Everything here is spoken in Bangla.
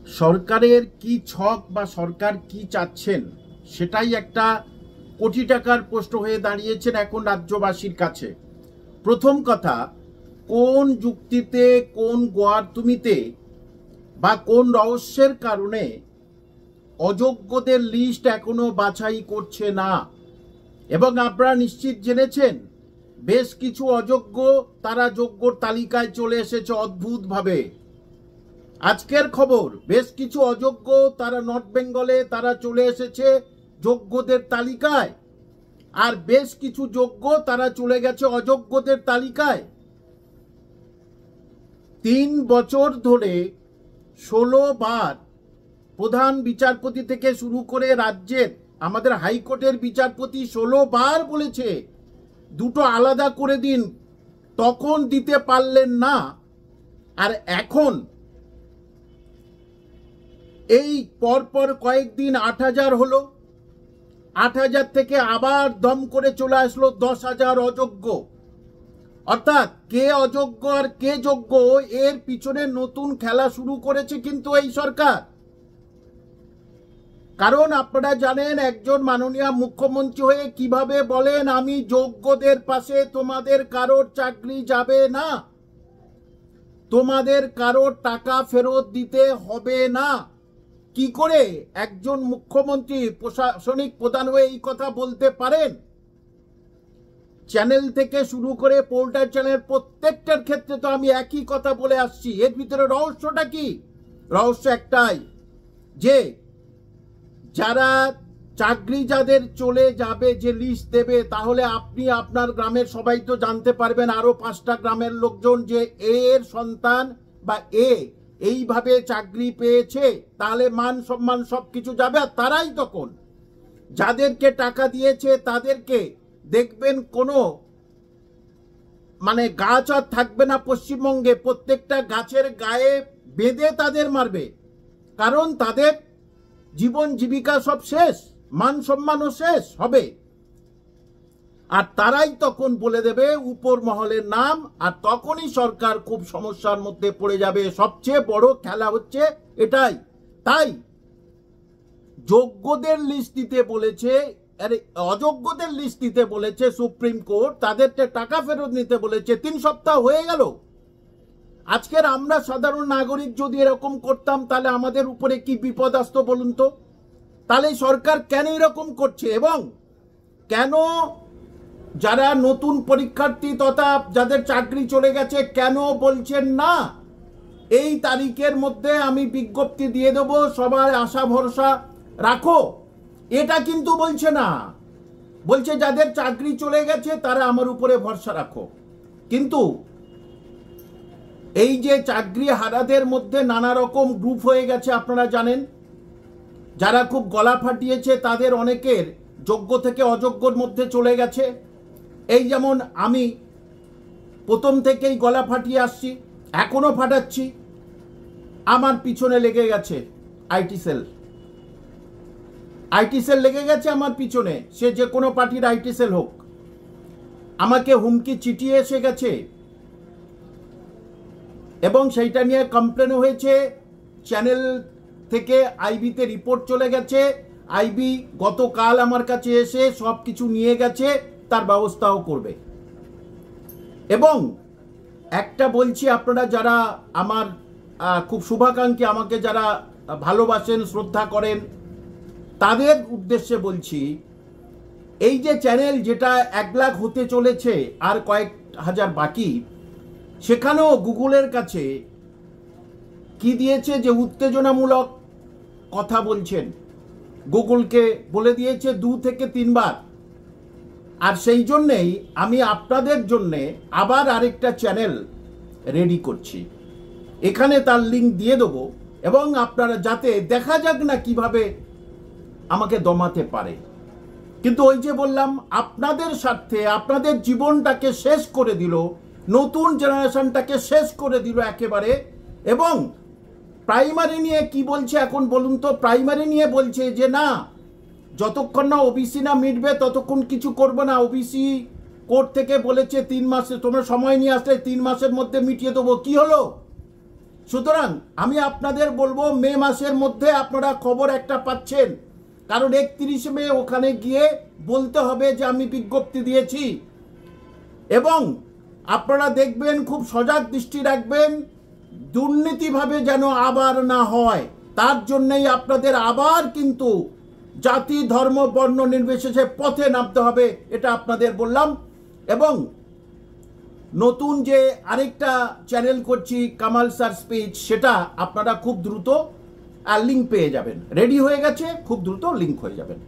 সরকারের কি ছক বা সরকার কি চাচ্ছেন সেটাই একটা কোটি টাকার প্রশ্ন হয়ে দাঁড়িয়েছেন এখন রাজ্যবাসীর কাছে। প্রথম কথা, কোন যুক্তিতে, কোন গোয়ার তুমিতে বা কোন রহস্যের কারণে অযোগ্যদের লিস্ট এখনো বাছাই করছে না? এবং আপনারা নিশ্চিত জেনেছেন বেশ কিছু অযোগ্য তারা যোগ্যর তালিকায় চলে এসেছে অদ্ভুতভাবে। আজকের খবর, বেশ কিছু অযোগ্য তারা নর্থ বেঙ্গলে তারা চলে এসেছে যোগ্যদের তালিকায়, আর বেশ কিছু যোগ্য তারা চলে গেছে অযোগ্যদের তালিকায়। 3 বছর ধরে 16 বার প্রধান বিচারপতি থেকে শুরু করে রাজ্যের আমাদের হাইকোর্টের বিচারপতি 16 বার বলেছে দুটো আলাদা করে দিন, তখন দিতে পারলেন না। আর এখন এই পরপর কয়েকদিন 8,000 হলো, 8,000 থেকে আবার দম করে চলে আসলো 10,000 অযোগ্য। অর্থাৎ কে অযোগ্য আর কে যোগ্য এর পিছনে নতুন খেলা শুরু করেছে কিন্তু এই সরকার। কারণ আপনারা জানেন একজন মাননীয় মুখ্যমন্ত্রী হয়ে কিভাবে বলেন আমি যোগ্যদের পাশে, তোমাদের কারোর চাকরি যাবে না, তোমাদের কারোর টাকা ফেরত দিতে হবে না। কি করে একজন মুখ্যমন্ত্রী প্রশাসনিক প্রধান হয়ে এই কথা বলতে পারেন? চ্যানেল থেকে শুরু করে পোর্টাল চ্যানেল প্রত্যেকটার ক্ষেত্রে তো আমি একই কথা বলে আসছি। এর ভিতরে রহস্যটা কি? রহস্য একটাই, যে যারা চাকরি যাদের চলে যাবে, যে লিস্ট দেবে, তাহলে আপনি আপনার গ্রামের সবাই তো জানতে পারবেন, আরো 5টা গ্রামের লোকজন, যে এর সন্তান বা এইভাবে চাকরি পেয়েছে, তাহলে মান সম্মান সবকিছু যাবে। আর তারাই তখন যাদেরকে টাকা দিয়েছে তাদেরকে দেখবেন কোনো গাছ আর থাকবে না পশ্চিমবঙ্গে, প্রত্যেকটা গাছের গায়ে বেঁধে তাদের মারবে। কারণ তাদের জীবন জীবিকা সব শেষ, মান সম্মানও শেষ হবে। আর তারাই তখন বলে দেবে উপর মহলের নাম, আর তখনই সরকার খুব সমস্যার মধ্যে পড়ে যাবে। সবচেয়ে বড় খেলা হচ্ছে এটাই। তাই যোগ্যদের লিস্ট দিতে বলেছে, অযোগ্যদের লিস্ট দিতে বলেছে সুপ্রিম কোর্ট, তাদেরকে টাকা ফেরত নিতে বলেছে। 3 সপ্তাহ হয়ে গেল। আজকের আমরা সাধারণ নাগরিক যদি এরকম করতাম তাহলে আমাদের উপরে কি বিপদ আসতো বলুন তো? তাহলে সরকার কেন এরকম করছে? এবং কেন যারা নতুন পরীক্ষার্থী তথা যাদের চাকরি চলে গেছে কেন বলছেন না এই তারিখের মধ্যে আমি বিজ্ঞপ্তি দিয়ে দেবো, সবাই আশা ভরসা রাখো? এটা কিন্তু বলছে না। বলছে যাদের চাকরি চলে গেছে তারা আমার উপরে ভরসা রাখো। কিন্তু এই যে চাকরি হারাদের মধ্যে নানা রকম গ্রুপ হয়ে গেছে আপনারা জানেন। যারা খুব গলা ফাটিয়েছে তাদের অনেকের যোগ্য থেকে অযোগ্যর মধ্যে চলে গেছে। এই যেমন আমি প্রথম থেকেই গলা ফাটিয়ে আসছি, এখনো ফাটাচ্ছি। আমার পিছনে লেগে গেছে আইটি সেল লেগে গেছে আমার পিছনে, সে যে কোনো পার্টির আইটি সেল হোক। আমাকে হুমকি চিঠিয়ে এসে গেছে এবং সেইটা নিয়ে কমপ্লেন হয়েছে। চ্যানেল থেকে আইবিতে রিপোর্ট চলে গেছে। আইবি গতকাল আমার কাছে এসে সব কিছু নিয়ে গেছে, তার ব্যবস্থাও করবে। এবং একটা বলছি, আপনারা যারা আমার খুব শুভাকাঙ্ক্ষী, আমাকে যারা ভালোবাসেন, শ্রদ্ধা করেন, তাদের উদ্দেশ্যে বলছি, এই যে চ্যানেল যেটা 1 লাখ হতে চলেছে আর কয়েক হাজার বাকি, সেখানেও গুগলের কাছে কি দিয়েছে যে উত্তেজনামূলক কথা বলছেন। গুগলকে বলে দিয়েছে 2 থেকে 3 বার। আর সেই জন্যেই আমি আপনাদের জন্যে আবার আরেকটা চ্যানেল রেডি করছি, এখানে তার লিঙ্ক দিয়ে দেবো। এবং আপনারা যাতে দেখা যাক না কিভাবে আমাকে দমাতে পারে। কিন্তু ওই যে বললাম, আপনাদের স্বার্থে আপনাদের জীবনটাকে শেষ করে দিল, নতুন জেনারেশনটাকে শেষ করে দিল একেবারে। এবং প্রাইমারি নিয়ে কি বলছে এখন বলুন তো? প্রাইমারি নিয়ে বলছে যে না, যতক্ষণ না ওবিসি না মিটবে ততক্ষণ কিছু করবে না। ওবিসি কোর্ট থেকে বলেছে 3 মাসে, তোমরা সময় নিয়ে আসলে 3 মাসের মধ্যে মিটিয়ে দেবো। কি হলো? সুতরাং আমি আপনাদের বলবো মে মাসের মধ্যে আপনারা খবর একটা পাচ্ছেন, কারণ 31 মে ওখানে গিয়ে বলতে হবে যে আমি বিজ্ঞপ্তি দিয়েছি। এবং আপনারা দেখবেন, খুব সজাগ দৃষ্টি রাখবেন, দুর্নীতিভাবে যেন আবার না হয়, তার জন্যই আপনাদের আবার কিন্তু জাতি ধর্ম বর্ণ নির্বিশেষে পথে নামতে হবে, এটা আপনাদের বললাম। এবং নতুন যে আরেকটা চ্যানেল করছি কামাল স্যার স্পিচ, সেটা আপনারা খুব দ্রুত লিঙ্ক পেয়ে যাবেন, রেডি হয়ে গেছে, খুব দ্রুত লিঙ্ক হয়ে যাবেন।